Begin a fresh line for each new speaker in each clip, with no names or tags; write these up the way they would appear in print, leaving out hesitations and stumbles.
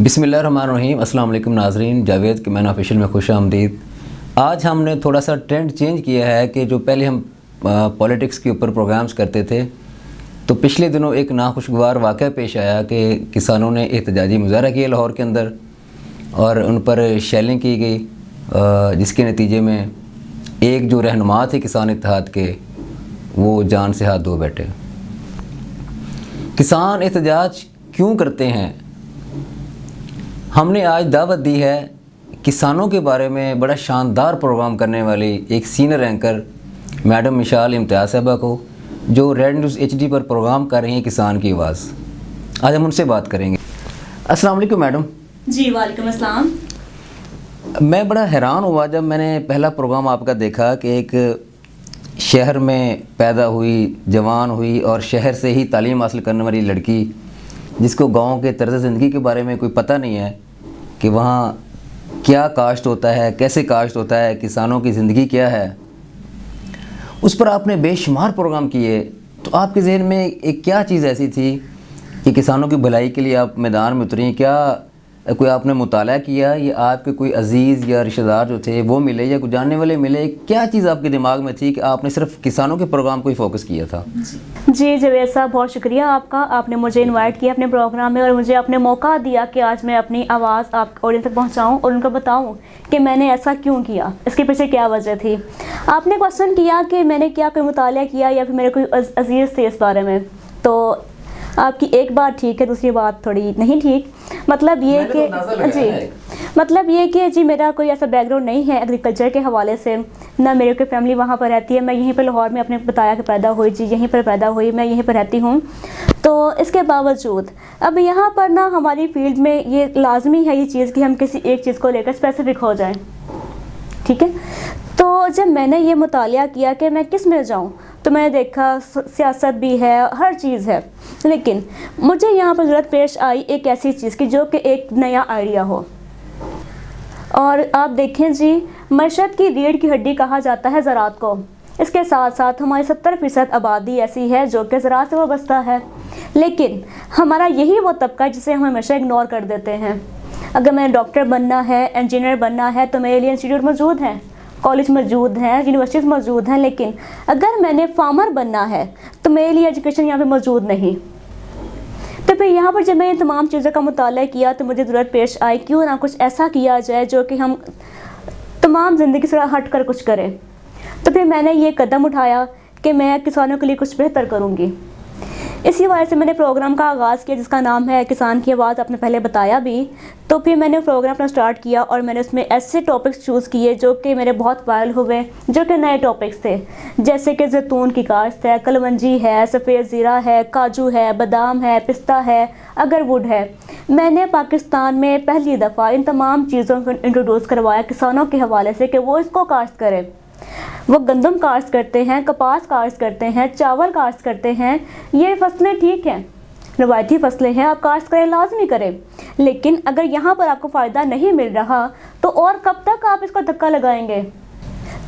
बिस्मिल्लाहिर्रहमानिर्रहीम। अस्सलाम वालेकुम नाज़रीन, जावेद के मैन ऑफिशियल में खुश आमदीद। आज हमने थोड़ा सा ट्रेंड चेंज किया है कि जो पहले हम पॉलिटिक्स के ऊपर प्रोग्राम्स करते थे, तो पिछले दिनों एक नाखुशगवार वाक़या पेश आया कि किसानों ने एहतजाजी मुज़ाहरा किया लाहौर के अंदर और उन पर शेलिंग की गई, जिसके नतीजे में एक जो रहनुमा थे किसान इत्तेहाद के, वो जान से हाथ धो बैठे। किसान एहतजाज क्यों करते हैं? हमने आज दावत दी है किसानों के बारे में बड़ा शानदार प्रोग्राम करने वाली एक सीनियर एंकर मैडम मिशाल इम्तियाज़ साहबा को, जो रेड न्यूज़ HD पर प्रोग्राम कर रही हैं किसान की आवाज़। आज हम उनसे बात करेंगे। अस्सलाम वालेकुम मैडम।
जी वालेकुम अस्सलाम।
मैं बड़ा हैरान हुआ जब मैंने पहला प्रोग्राम आपका देखा कि एक शहर में पैदा हुई, जवान हुई और शहर से ही तालीम हासिल करने वाली लड़की, जिसको गांव के तर्ज़ ज़िंदगी के बारे में कोई पता नहीं है कि वहाँ क्या काश्त होता है, कैसे काश्त होता है, किसानों की ज़िंदगी क्या है, उस पर आपने बेशुमार प्रोग्राम किए। तो आपके ज़हन में एक क्या चीज़ ऐसी थी कि किसानों की भलाई के लिए आप मैदान में उतरी? क्या कोई आपने मुताला किया या आपके कोई अजीज़ या रिश्तेदार जो थे वो मिले या कुछ जानने वाले मिले? क्या चीज़ आपके दिमाग में थी कि आपने सिर्फ किसानों के प्रोग्राम को ही फोकस किया था?
जी जावेद साहब, बहुत शुक्रिया आपका। आपने मुझे इनवाइट किया अपने प्रोग्राम में और मुझे आपने मौका दिया कि आज मैं अपनी आवाज़ आप ऑडियंस तक पहुंचाऊं और उनको बताऊं कि मैंने ऐसा क्यों किया, इसके पीछे क्या वजह थी। आपने क्वेश्चन किया कि मैंने क्या कोई मुताला किया या फिर मेरे कोई अजीज़ थे इस बारे में, तो आपकी एक बात ठीक है, दूसरी बात थोड़ी नहीं ठीक। मतलब ये कि जी मेरा कोई ऐसा बैकग्राउंड नहीं है एग्रीकल्चर के हवाले से, ना मेरे कोई फैमिली वहाँ पर रहती है। मैं यहीं पर लाहौर में अपने बताया कि पैदा हुई, जी यहीं पर पैदा हुई, मैं यहीं पर रहती हूँ। तो इसके बावजूद अब यहाँ पर ना हमारी फील्ड में ये लाजमी है ये चीज़ कि हम किसी एक चीज़ को लेकर स्पेसिफिक हो जाएँ, ठीक है। तो जब मैंने ये मुतालिया किया कि मैं किस में जाऊँ, तो मैंने देखा सियासत भी है, हर चीज़ है, लेकिन मुझे यहाँ पर ज़रूरत पेश आई एक ऐसी चीज़ की जो कि एक नया आइडिया हो। और आप देखें जी, मशहद की रीढ़ की हड्डी कहा जाता है ज़राअत को। इसके साथ साथ हमारी 70% आबादी ऐसी है जो कि ज़राअत से वाबस्ता है, लेकिन हमारा यही वो तबका है जिसे हम हमेशा इग्नोर कर देते हैं। अगर मैंने डॉक्टर बनना है, इंजीनियर बनना है, तो मेरे लिए इंस्टीट्यूट मौजूद हैं, कॉलेज मौजूद हैं, यूनिवर्सिटीज़ मौजूद हैं, लेकिन अगर मैंने फार्मर बनना है तो मेरे लिए एजुकेशन यहाँ पे मौजूद नहीं। तो फिर यहाँ पर जब मैंने तमाम चीज़ों का मुताला किया तो मुझे ज़रूरत पेश आई क्यों ना कुछ ऐसा किया जाए जो कि हम तमाम ज़िंदगी से हट कर कुछ करें। तो फिर मैंने ये कदम उठाया कि मैं किसानों के लिए कुछ बेहतर करूँगी। इसी वजह से मैंने प्रोग्राम का आगाज़ किया जिसका नाम है किसान की आवाज़, आपने पहले बताया भी। तो फिर मैंने प्रोग्राम अपना स्टार्ट किया और मैंने उसमें ऐसे टॉपिक्स चूज़ किए जो कि मेरे बहुत वायरल हुए, जो कि नए टॉपिक्स थे, जैसे कि जैतून की काश्त है, कलवंजी है, सफ़ेद ज़ीरा है, काजू है, बादाम है, पिस्ता है, अगरवुड है। मैंने पाकिस्तान में पहली दफ़ा इन तमाम चीज़ों को इंट्रोड्यूस करवाया किसानों के हवाले से कि वो इसको काश्त करें। वो गंदम काश्त करते हैं, कपास काश्त करते हैं, चावल काश्त करते हैं, ये फसलें ठीक हैं, रवायती फसलें हैं, आप काश्त करें, लाजमी करें। लेकिन अगर यहाँ पर आपको फ़ायदा नहीं मिल रहा तो और कब तक आप इसको धक्का लगाएंगे?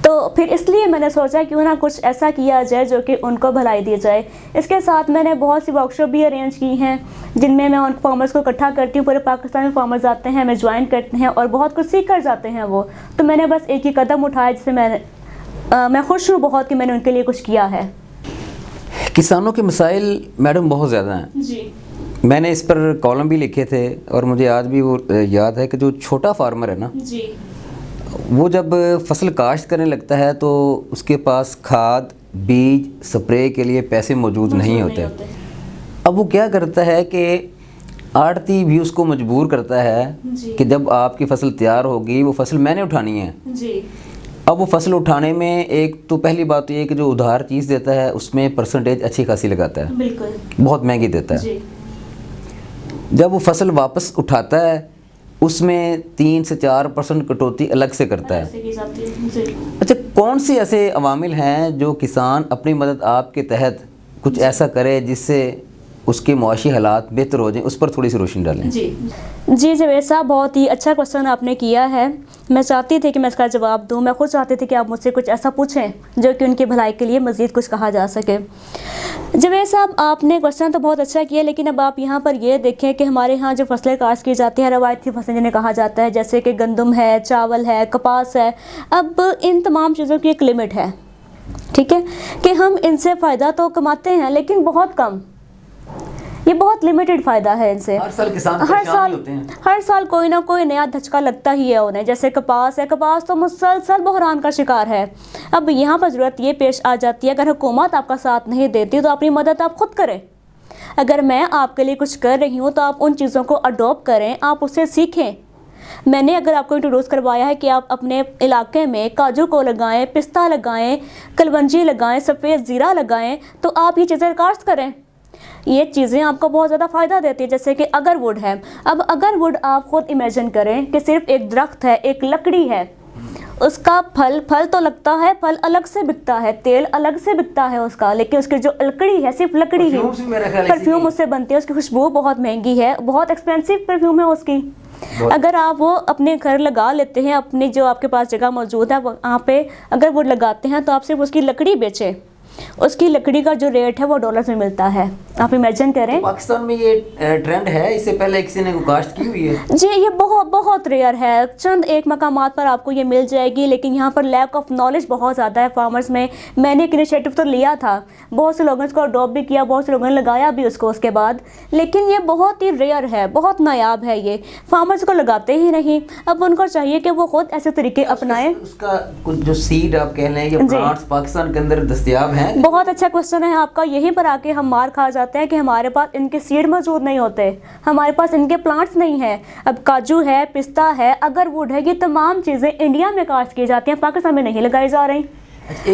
तो फिर इसलिए मैंने सोचा क्यों ना कुछ ऐसा किया जाए जो कि उनको भलाई दी जाए। इसके साथ मैंने बहुत सी वर्कशॉप भी अरेंज की हैं जिनमें मैं उन फार्मर्स को इकट्ठा करती हूँ। पूरे पाकिस्तान में फार्मर्स आते हैं, हमें ज्वाइन करते हैं और बहुत कुछ सीख कर जाते हैं वो। तो मैंने बस एक ही कदम उठाया जिससे मैं खुश हूँ बहुत कि मैंने उनके लिए कुछ किया है।
किसानों के मसाइल मैडम बहुत ज़्यादा हैं
जी।
मैंने इस पर कॉलम भी लिखे थे और मुझे आज भी वो याद है कि जो छोटा फार्मर है ना
जी,
वो जब फसल काश्त करने लगता है तो उसके पास खाद, बीज, स्प्रे के लिए पैसे मौजूद नहीं होते। अब वो क्या करता है कि आड़ती भी उसको मजबूर करता है कि जब आपकी फसल तैयार होगी वो फसल मैंने उठानी है
जी।
अब वो फसल उठाने में एक तो पहली बात तो ये कि जो उधार चीज़ देता है उसमें परसेंटेज अच्छी खासी लगाता है,
बिल्कुल
बहुत महंगी देता है
जी।
जब वो फसल वापस उठाता है उसमें 3 से 4% कटौती अलग से करता है। अच्छा, कौन से ऐसे अवामिल हैं जो किसान अपनी मदद आपके तहत कुछ ऐसा करे जिससे उसके मुआशी हालात बेहतर हो जाएं, उस पर थोड़ी सी रोशनी डालें।
जी जवेद साहब, बहुत ही अच्छा क्वेश्चन आपने किया है। मैं चाहती थी कि मैं इसका जवाब दूं। मैं खुद चाहती थी कि आप मुझसे कुछ ऐसा पूछें जो कि उनकी भलाई के लिए मज़ीद कुछ कहा जा सके। जवेद साहब, आपने क्वेश्चन तो बहुत अच्छा किया, लेकिन अब आप यहाँ पर ये देखें कि हमारे यहाँ जो फसलें काश्त की जाती हैं, रवायती फसलें जिन्हें कहा जाता है, जैसे कि गंदम है, चावल है, कपास है, अब इन तमाम चीज़ों की एक लिमिट है, ठीक है, कि हम इनसे फ़ायदा तो कमाते हैं लेकिन बहुत कम, ये बहुत लिमिटेड फ़ायदा है इनसे।
हर साल किसान परेशान होते हैं।
हर साल कोई ना कोई नया धचका लगता ही है उन्हें। जैसे कपास है, कपास तो मुसलसल बहरान का शिकार है। अब यहाँ पर ज़रूरत ये पेश आ जाती है, अगर हुकूमत आपका साथ नहीं देती तो अपनी मदद आप खुद करें। अगर मैं आपके लिए कुछ कर रही हूँ तो आप उन चीज़ों को अडॉप्ट करें, आप उससे सीखें। मैंने अगर आपको इंट्रोड्यूस करवाया है कि आप अपने इलाके में काजू को लगाएं, पिस्ता लगाएं, कलवंजी लगाएं, सफ़ेद ज़ीरा लगाएं, तो आप ये चीज़ें काश्त करें। ये चीज़ें आपको बहुत ज़्यादा फ़ायदा देती है। जैसे कि अगरवुड है, अब अगरवुड आप खुद इमेजिन करें कि सिर्फ एक दरख्त है, एक लकड़ी है, उसका फल तो लगता है, फल अलग से बिकता है, तेल अलग से बिकता है उसका, लेकिन उसकी जो लकड़ी है सिर्फ लकड़ी ही, परफ्यूम उससे बनती है, उसकी खुशबू बहुत महंगी है, बहुत एक्सपेंसिव परफ्यूम है उसकी। अगर आप वो अपने घर लगा लेते हैं, अपनी जो आपके पास जगह मौजूद है वहाँ पे अगर वो लगाते हैं, तो आप सिर्फ उसकी लकड़ी बेचें, उसकी लकड़ी का जो रेट है वो डॉलर्स में मिलता है। आप इमेजिन करें।
तो पाकिस्तान में ये ट्रेंड है, इससे पहले किसी ने काश्त की हुई है?
जी, ये बहुत रेयर है। चंद एक मकामात पर आपको ये मिल जाएगी, लेकिन यहाँ पर लैक ऑफ नॉलेज बहुत ज़्यादा है फार्मर्स में। मैंने एक इनिशिएटिव तो लिया था, बहुत से लोगों ने इसको अडॉप्ट भी किया, बहुत से लोगों ने लगाया भी उसको उसके बाद, लेकिन ये बहुत ही रेयर है, बहुत नायाब है। ये फार्मर्स को लगाते ही नहीं। अब उनको चाहिए कि वो खुद ऐसे तरीके अपनाएं।
उसका कुछ जो सीड आप कह लें, ये प्लांट्स पाकिस्तान के अंदर दस्तयाब हैं?
बहुत अच्छा क्वेश्चन है आपका। यहीं पर आके हम मार खा जाते हैं कि हमारे पास इनके सीड मौजूद नहीं होते, हमारे पास इनके प्लांट्स नहीं है। अब काजू है, पिस्ता है, अगरवुड है, ये तमाम चीज़ें इंडिया में काश्त की जाती हैं, पाकिस्तान में नहीं लगाई जा रही।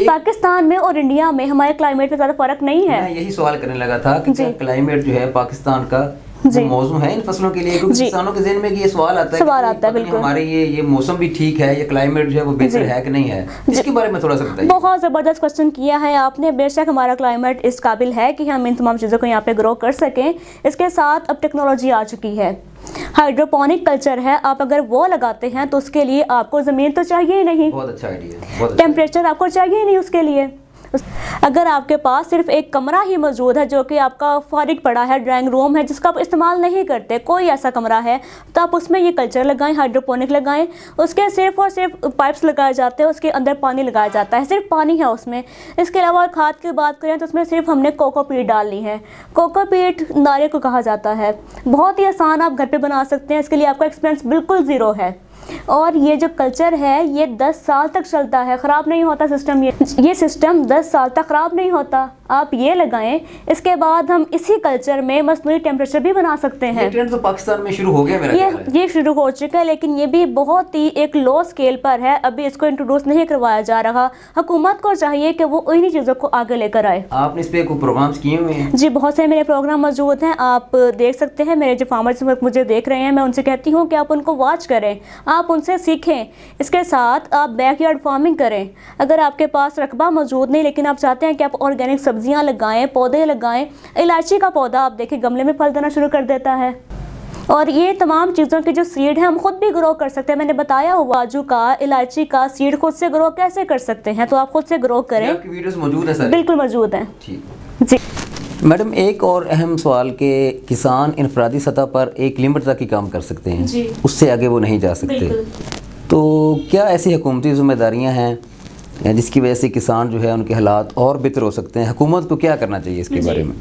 पाकिस्तान में और इंडिया में हमारे क्लाइमेट में ज़्यादा फर्क नहीं है।
मैं यही सवाल करने लगा था कि क्या क्लाइमेट जो है पाकिस्तान का मौजू है इन फसलों के लिए, क्योंकि किसानों के ज़हन में ये सवाल आता है बिल्कुल हमारे ये मौसम भी ठीक है, ये क्लाइमेट जो है वो बेहतर है कि नहीं है, इसके बारे में थोड़ा सा बताइए।
बहुत ज़बरदस्त क्वेश्चन किया है आपने। बेशक हमारा क्लाइमेट इस काबिल है कि हम इन तमाम चीज़ों को यहाँ पे ग्रो कर सकें। इसके साथ अब टेक्नोलॉजी आ चुकी है, हाइड्रोपोनिक कल्चर है, आप अगर वो लगाते हैं तो उसके लिए आपको ज़मीन तो चाहिए ही नहीं,
बहुत अच्छा आइडिया,
टेम्परेचर आपको चाहिए ही नहीं उसके लिए। अगर आपके पास सिर्फ एक कमरा ही मौजूद है जो कि आपका फारिग पड़ा है, ड्राइंग रूम है जिसका आप इस्तेमाल नहीं करते, कोई ऐसा कमरा है, तो आप उसमें ये कल्चर लगाएं, हाइड्रोपोनिक लगाएं। उसके सिर्फ और सिर्फ पाइप्स लगाए जाते हैं, उसके अंदर पानी लगाया जाता है, सिर्फ पानी है उसमें। इसके अलावा खाद की बात करें तो उसमें सिर्फ हमने कोकोपीट डालनी है। कोकोपीट नारियल को कहा जाता है, बहुत ही आसान, आप घर पर बना सकते हैं। इसके लिए आपका एक्सपेंस बिल्कुल ज़ीरो है। और ये जो कल्चर है ये 10 साल तक चलता है, ख़राब नहीं होता सिस्टम। ये सिस्टम 10 साल तक ख़राब नहीं होता। आप ये लगाएं, इसके बाद हम इसी कल्चर में मसनूई टेम्परेचर भी बना सकते हैं।
ये ट्रेंड तो पाकिस्तान में शुरू हो गया मेरा ख्याल है।
ये शुरू हो चुका है, लेकिन ये भी बहुत ही एक लो स्केल पर है, अभी इसको इंट्रोड्यूस नहीं करवाया जा रहा। हुकूमत को चाहिए कि वो उन्हीं चीज़ों को आगे लेकर आए।
आपने इस पर कोई प्रोग्राम्स किए हुए हैं?
जी, बहुत से मेरे प्रोग्राम मौजूद हैं, आप देख सकते हैं। मेरे जो फार्मर्स मुझे देख रहे हैं, मैं उनसे कहती हूँ कि आप उनको वॉच करें, आप उनसे सीखें। इसके साथ आप बैकयार्ड फार्मिंग करें। अगर आपके पास रकबा मौजूद नहीं लेकिन आप चाहते हैं कि आप ऑर्गेनिक सब्जियां लगाएं, पौधे लगाएं, इलायची का पौधा आप देखिए गमले में फल देना शुरू कर देता है। और ये तमाम चीज़ों के जो सीड हैं हम खुद भी ग्रो कर सकते हैं। मैंने बताया हुआ काजू का, इलायची का सीड खुद से ग्रो कैसे कर सकते हैं, तो आप खुद से ग्रो करें।
आपकी वीडियोस मौजूद है सर?
बिल्कुल मौजूद हैं।
ठीक
जी
मैडम, एक और अहम सवाल के किसान इनफरादी सतह पर एक लिमिट तक ही काम कर सकते हैं
जी,
उससे आगे वो नहीं जा सकते, तो क्या ऐसी हुकूमती जिम्मेदारियां हैं जिसकी वजह से किसान जो है उनके हालात और बेहतर हो सकते हैं? हुकूमत को क्या करना चाहिए इसके बारे में?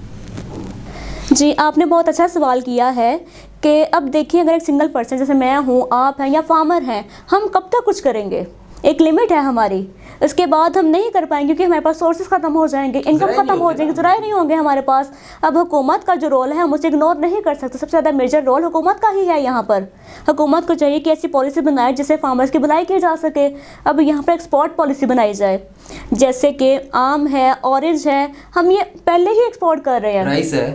जी, आपने बहुत अच्छा सवाल किया है कि अब देखिए, अगर एक सिंगल पर्सन जैसे मैं हूँ, आप हैं या फार्मर हैं, हम कब तक कुछ करेंगे? एक लिमिट है हमारी, इसके बाद हम नहीं कर पाएंगे क्योंकि हमारे पास सोर्सेज ख़त्म हो जाएंगे, इनकम ख़त्म हो जाएगी, ज़राए नहीं होंगे हमारे पास। अब हुकूमत का जो रोल है हम उसे इग्नोर नहीं कर सकते। सबसे ज़्यादा मेजर रोल हुकूमत का ही है यहाँ पर। हुकूमत को चाहिए कि ऐसी पॉलिसी बनाए जिससे फार्मर्स की भलाई की जा सके। अब यहाँ पर एक्सपोर्ट पॉलिसी बनाई जाए, जैसे कि आम है, ऑरेंज है, हम ये पहले ही एक्सपोर्ट कर रहे हैं,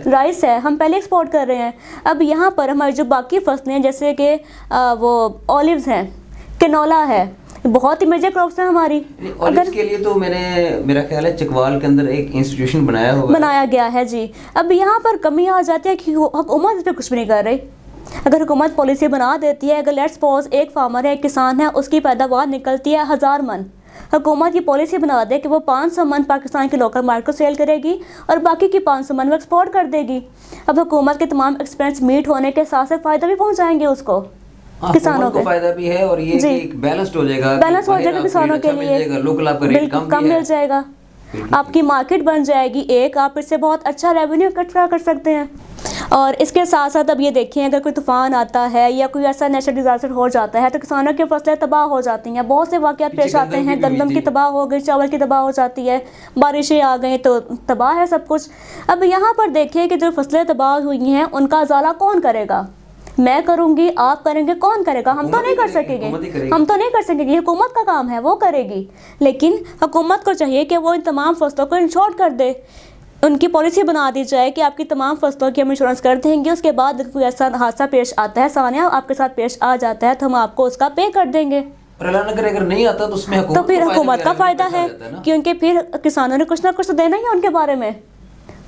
राइस है हम पहले एक्सपोर्ट कर रहे हैं। अब यहाँ पर हमारी जो बाकी फसलें जैसे कि वो ऑलिव्स हैं, कैनोला है, बहुत ही मेजर क्रॉप्स हैं हमारी।
और इसके लिए तो मेरा ख्याल है चकवाल के अंदर एक इंस्टीट्यूशन बनाया
गया है जी। अब यहाँ पर कमी आ जाती है कि हुकूमत इस पर कुछ भी नहीं कर रही। अगर हुकूमत पॉलिसी बना देती है, अगर लेट्स सपोज एक फार्मर है, एक किसान है, उसकी पैदावार निकलती है 1000 मन, हुकूमत ये पॉलिसी बना दे कि वो 500 मन पाकिस्तान की लोकल मार्केट को सेल करेगी और बाकी की 500 मन वो एक्सपोर्ट कर देगी। अब हुकूमत के तमाम एक्सपेंस मीट होने के साथ साथ फ़ायदा भी पहुँचाएंगे उसको, किसानों को
फायदा भी है और ये कि बैलेंस हो जाएगा
किसानों के लिए,
लोकल आपका रेट
कम मिल जाएगा, आपकी मार्केट बन जाएगी एक, आप इससे बहुत अच्छा रेवेन्यू इकट्ठा कर सकते हैं। और इसके साथ साथ अब ये देखिए, अगर कोई तूफ़ान आता है या कोई ऐसा नेचुरल डिज़ास्टर हो जाता है तो किसानों की फसलें तबाह हो जाती हैं। बहुत से वाक़यात पेश आते हैं, गंदम की तबाह हो गई, चावल की तबाह हो जाती है, बारिशें आ गई तो तबाह है सब कुछ। अब यहाँ पर देखिए कि जो फसलें तबाह हुई हैं उनका उजाला कौन करेगा? मैं करूँगी, आप करेंगे, कौन करेगा? हम तो नहीं कर सकेंगे, हम तो नहीं कर सकेंगे, हुकूमत का काम है, वो करेगी। लेकिन हुकूमत को चाहिए कि वो इन तमाम फसलों को इंश्योर कर दे, उनकी पॉलिसी बना दी जाए कि आपकी तमाम फसलों की हम इंश्योरेंस कर देंगे, उसके बाद कोई ऐसा हादसा पेश आता है, सानिया आपके साथ पेश आ जाता है तो हम आपको उसका पे कर देंगे।
अगर नहीं आता तो उसमें
तो फिर हुकूमत का फ़ायदा है, क्योंकि फिर किसानों ने कुछ ना कुछ तो देना ही है उनके बारे में,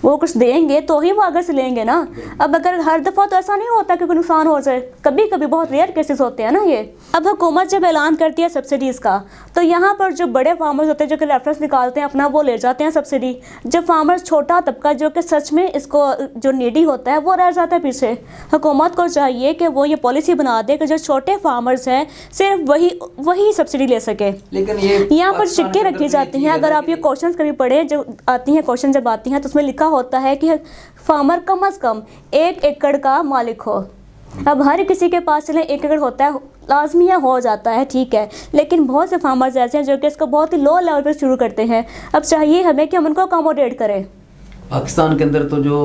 वो कुछ देंगे तो ही वो आगे से लेंगे ना। अब अगर हर दफ़ा तो ऐसा नहीं होता कि कोई नुकसान हो जाए, कभी कभी बहुत रेयर केसेस होते हैं ना ये। अब हुकूमत जब ऐलान करती है सब्सिडीज़ का तो यहाँ पर जो बड़े फार्मर्स होते हैं जो कि रेफरेंस निकालते हैं अपना, वो ले जाते हैं सब्सिडी। जब फार्मर्स छोटा तबका जो कि सच में इसको जो नीडी होता है वो रह जाता है पीछे। हुकूमत को चाहिए कि वो ये पॉलिसी बना दे कि जो छोटे फार्मर्स हैं सिर्फ वही सब्सिडी ले सके।
लेकिन ये
यहाँ पर शिक्के रखी जाती हैं। अगर आप ये क्वेश्चन कभी पढ़े, जो आती हैं क्वेश्चन जब आती हैं तो उसमें लिखा होता है कि फार्मर कम से कम 1 एकड़ का मालिक हो। अब हर किसी के पास चले 1 एकड़ होता है, लाजमी हो जाता है, ठीक है, लेकिन बहुत से फार्मर्स ऐसे हैं जो कि इसको बहुत ही लो लेवल पर शुरू करते हैं। अब चाहिए हमें कि हम उनको अकोमोडेट करें।
पाकिस्तान के अंदर तो जो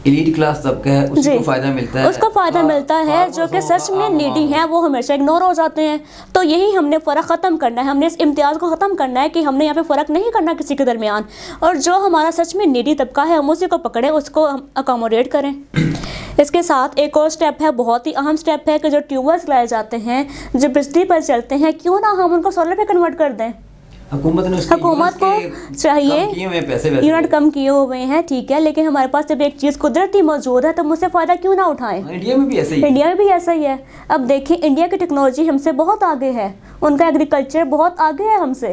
एलीट क्लास तबका है उसको फ़ायदा मिलता है,
उसको फ़ायदा मिलता है, जो कि सच में नीडी हैं वो हमेशा इग्नोर हो जाते हैं। तो यही हमने फ़र्क ख़त्म करना है, हमने इस इम्तियाज़ को ख़त्म करना है कि हमने यहाँ पे फ़र्क नहीं करना किसी के दरमियान, और जो हमारा सच में नीडी तबका है हम उसी को पकड़ें, उसको हम अकोमोडेट करें। इसके साथ एक और स्टेप है, बहुत ही अहम स्टेप है कि जो ट्यूबवेल्स लाए जाते हैं जो बिजली पर चलते हैं, क्यों ना हम उनको सोलर पे कन्वर्ट कर दें।
हुकूमत
को चाहिए, यूनिट कम किए हुए हैं, ठीक है, लेकिन हमारे पास जब एक चीज़ कुदरती मौजूद है तो मुझसे फ़ायदा क्यों ना उठाएं।
इंडिया में भी ऐसा ही है,
इंडिया में भी ऐसा ही है। अब देखिए, इंडिया की टेक्नोलॉजी हमसे बहुत आगे है, उनका एग्रीकल्चर बहुत आगे है हमसे,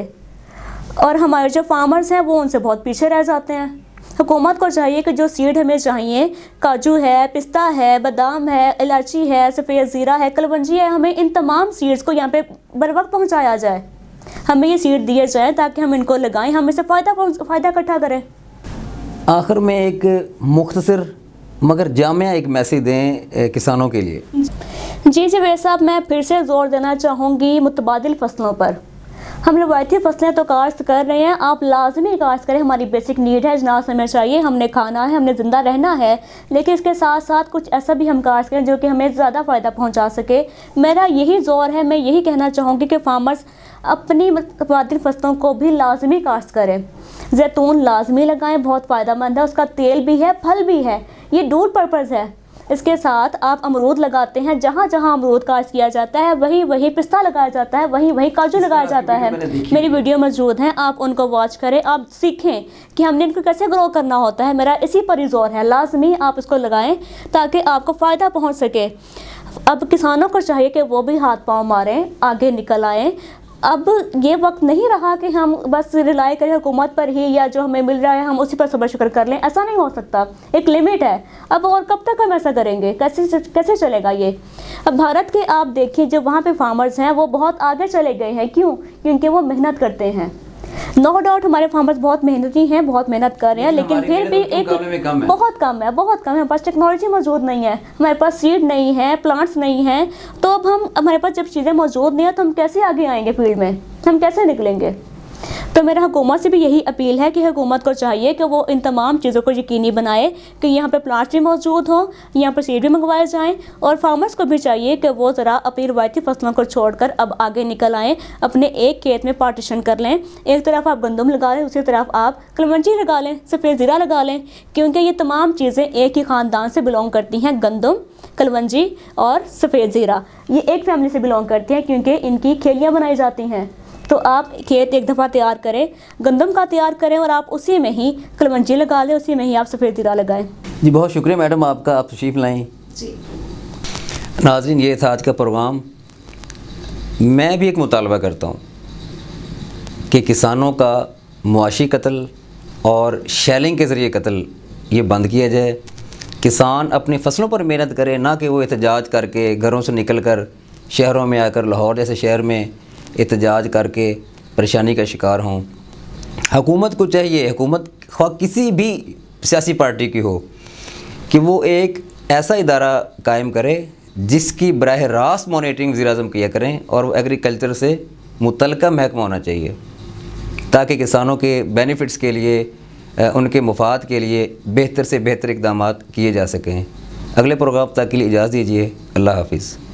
और हमारे जो फार्मर्स हैं वो उनसे बहुत पीछे रह जाते हैं। हुकूमत को चाहिए कि जो सीड हमें चाहिए, काजू है, पिस्ता है, बादाम है, इलायची है, सफ़ेद ज़ीरा है, कलवंजी है, हमें इन तमाम सीड्स को यहाँ पे बर वक्त पहुँचाया जाए, हमें ये सीड दिए जाए ताकि हम इनको लगाएं, हम इससे फ़ायदा इकट्ठा करें।
आखिर में एक मुख्तसर मगर जामिया एक मैसेज दें किसानों के लिए।
जी जवेद साहब, मैं फिर से ज़ोर देना चाहूँगी मुतबादिल फसलों पर। हम रवायती फसलें तो काश्त कर रहे हैं, आप लाजमी काश्त करें, हमारी बेसिक नीड है, जनाब हमें चाहिए, हमने खाना है, हमने ज़िंदा रहना है, लेकिन इसके साथ साथ कुछ ऐसा भी हम काश्त करें जो कि हमें ज़्यादा फ़ायदा पहुंचा सके। मेरा यही ज़ोर है, मैं यही कहना चाहूँगी कि फार्मर्स अपनी मुतबादिल फसलों को भी लाजमी काश्त करें। जैतून लाजमी लगाएं, बहुत फ़ायदेमंद है, उसका तेल भी है, फल भी है, ये डूल पर्पज़ है। इसके साथ आप अमरूद लगाते हैं, जहाँ जहाँ अमरूद काश्त किया जाता है वहीं पिस्ता लगाया जाता है, वहीं काजू लगाया जाता है। मेरी वीडियो मौजूद हैं, आप उनको वॉच करें, आप सीखें कि हमने इनको कैसे ग्रो करना होता है। मेरा इसी पर ही जोर है, लाजमी आप इसको लगाएं ताकि आपको फ़ायदा पहुँच सके। अब किसानों को चाहिए कि वो भी हाथ पाँव मारें, आगे निकल आएँ। अब ये वक्त नहीं रहा कि हम बस रिलाई करें हुकूमत पर ही, या जो हमें मिल रहा है हम उसी पर सब्र शुक्र कर लें, ऐसा नहीं हो सकता, एक लिमिट है। अब और कब तक हम ऐसा करेंगे, कैसे चलेगा ये। अब भारत के आप देखिए, जो वहाँ पे फार्मर्स हैं वो बहुत आगे चले गए हैं, क्यों? क्योंकि वो मेहनत करते हैं। नो डाउट हमारे फार्मर्स बहुत मेहनती हैं, बहुत मेहनत कर रहे हैं, लेकिन फिर भी एक बहुत कम है, हमारे पास टेक्नोलॉजी मौजूद नहीं है, हमारे पास सीड नहीं है, प्लांट्स नहीं हैं। तो अब हमारे पास जब चीज़ें मौजूद नहीं है तो हम कैसे आगे आएंगे फील्ड में, हम कैसे निकलेंगे। तो मेरा हुकूमत से भी यही अपील है कि हुकूमत को चाहिए कि वो इन तमाम चीज़ों को यकीनी बनाए कि यहाँ पे प्लांट्स भी मौजूद हों, यहाँ पर सीड भी मंगवाए जाएं, और फार्मर्स को भी चाहिए कि वो ज़रा अपनी रवायती फसलों को छोड़कर अब आगे निकल आएँ, अपने एक खेत में पार्टीशन कर लें। एक तरफ आप गंदम लगा लें, दूसरी तरफ आप कलवंजी लगा लें, सफ़ेद ज़ीरा लगा लें, क्योंकि ये तमाम चीज़ें एक ही ख़ानदान से बिलोंग करती हैं। गंदम कलवंजी और सफ़ेद ज़ीरा। ये एक फैमिली से बिलोंग करते हैं क्योंकि इनकी खेलियाँ बनाई जाती हैं। तो आप खेत एक दफ़ा तैयार करें, गंदम का तैयार करें और आप उसी में ही कलवंजी लगा लें, उसी में ही आप सफ़ेद ज़ीरा लगाएं।
जी बहुत शुक्रिया मैडम आपका, आप तशरीफ़ लाएँ।
जी
नाज़रीन, ये था आज का प्रोग्राम। मैं भी एक मुतालबा करता हूँ कि किसानों का मुआशी कत्ल और शैलिंग के ज़रिए कत्ल ये बंद किया जाए। किसान अपनी फसलों पर मेहनत करे, ना कि वो एहतजाज करके घरों से निकल कर शहरों में आकर लाहौर जैसे शहर में एहतजाज करके परेशानी का शिकार हों। हुकूमत को चाहिए, हुकूमत ख्वाह किसी भी सियासी पार्टी की हो, कि वो एक ऐसा इदारा कायम करे जिसकी बराह रास्त मॉनिटरिंग वज़ीर-ए-आज़म किया करें, और वो एग्रीकल्चर से मुतल्लिका महकमा होना चाहिए ताकि किसानों के बेनिफिट्स के लिए, उनके मुफाद के लिए बेहतर से बेहतर इक़दामात किए जा सकें। अगले प्रोग्राम तक के लिए इजाज़त दीजिए। अल्लाह हाफ़िज़।